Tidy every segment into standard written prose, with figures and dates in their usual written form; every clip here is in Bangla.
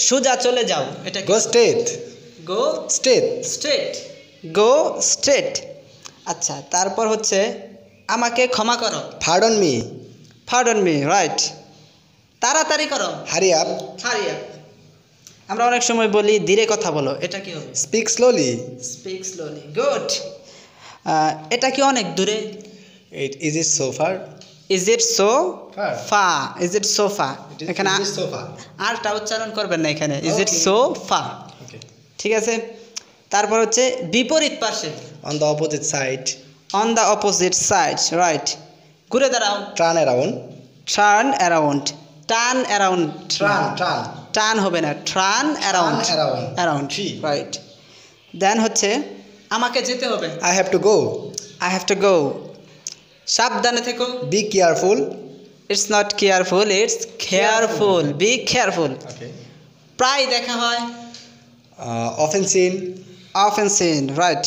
সোজা চলে যাও এটা Go straight. গো Straight. স্ট্রেট গো স্ট্রেট আচ্ছা তারপর হচ্ছে আমাকে ক্ষমা করো Pardon me. Pardon me right তাড়াতাড়ি করো Hurry up. হারি আপ আমরা অনেক সময় বলি ধীরে কথা বলো এটা কি হবে Speak slowly. Speak slowly good এটা কি অনেক দূরে Is it so far? Is it so Far. ফা ইজ ইট সো ফা এখানে Is it so far? আরটা উচ্চারণ করবেন না এখানে ইজ ইট Okay. সো ফা Okay. ঠিক আছে তারপর হচ্ছে বিপরীত পাশে On the opposite side. On the opposite side right ঘুরে দাঁড়াও Turn around. Turn around turn around Turn. Turn হবে না turn around around. Around Tree. Right then হচ্ছে আমাকে যেতে হবে I have to go. I have to go সাবধানে থেকো Be careful. It's not careful it's careful be careful Okay. প্রায় দেখা হয় Often seen. Often seen right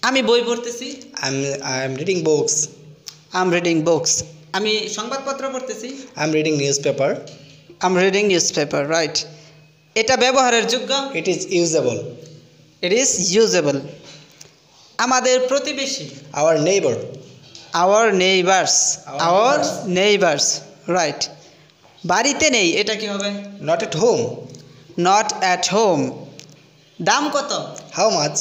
আমি বই পড়তেছি I'm reading books. I am reading books আমি সংবাদপত্র পড়তেছি I'm reading newspaper. I am reading newspaper right এটা ব্যবহারের যোগ্য It is usable. It is usable আমাদের প্রতিবেশী Our neighbor. Our neighbours Our our neighbours. Neighbours right বাড়িতে নেই এটা কি হবে Not at home. Not at home দাম কত How much?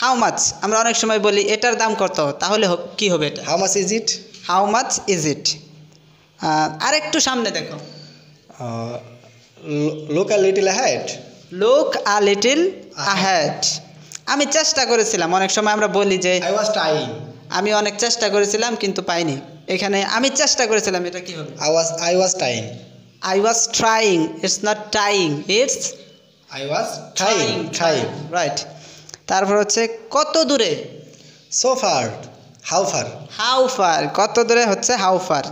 হাউ মাচ আমরা অনেক সময় বলি এটার দাম কত তাহলে কি হবে এটা How much is it? How much is it আরেকটু সামনে দেখো Look a little ahead. Look a little ahead আমি চেষ্টা করেছিলাম অনেক সময় আমরা বলি যে I was trying. আমি অনেক চেষ্টা করেছিলাম কিন্তু পাইনি এখানে আমি চেষ্টা করেছিলাম এটা কি হবে I was trying. I was trying it's not trying it's I was trying. Right তারপর হচ্ছে কত দূরে So far. How far? How far কত দূরে হচ্ছে হাউ ফার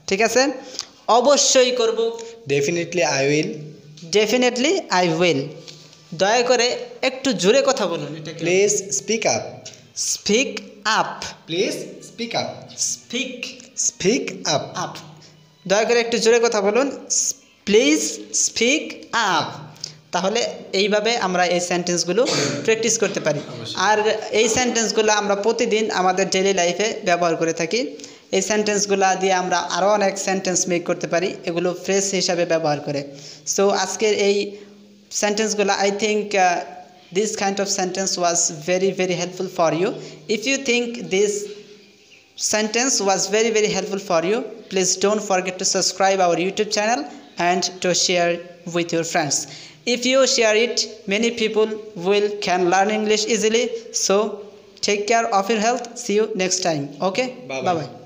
ঠিক আছে অবশ্যই করব Definitely I will. Definitely I will দয়া করে একটু জোরে কথা বলুন এটা কি Please speak up. Speak up Please speak up. Speak Speak up. Up দয়া করে একটু জোরে কথা বলুন প্লিজ স্পিক আপ তাহলে এইভাবে আমরা এই সেন্টেন্সগুলো প্র্যাকটিস করতে পারি আর এই সেন্টেন্সগুলো আমরা প্রতিদিন আমাদের ডেইলি লাইফে ব্যবহার করে থাকি এই সেন্টেন্সগুলো দিয়ে আমরা আরও অনেক সেন্টেন্স মেক করতে পারি এগুলো ফ্রেজ হিসাবে ব্যবহার করে সো আজকের এই সেন্টেন্সগুলো I think this kind of sentence was very very helpful for you if you think this sentence was very very helpful for you please don't forget to subscribe our YouTube channel and to share with your friends if you share it many people can learn English easily so take care of your health see you next time okay Bye bye.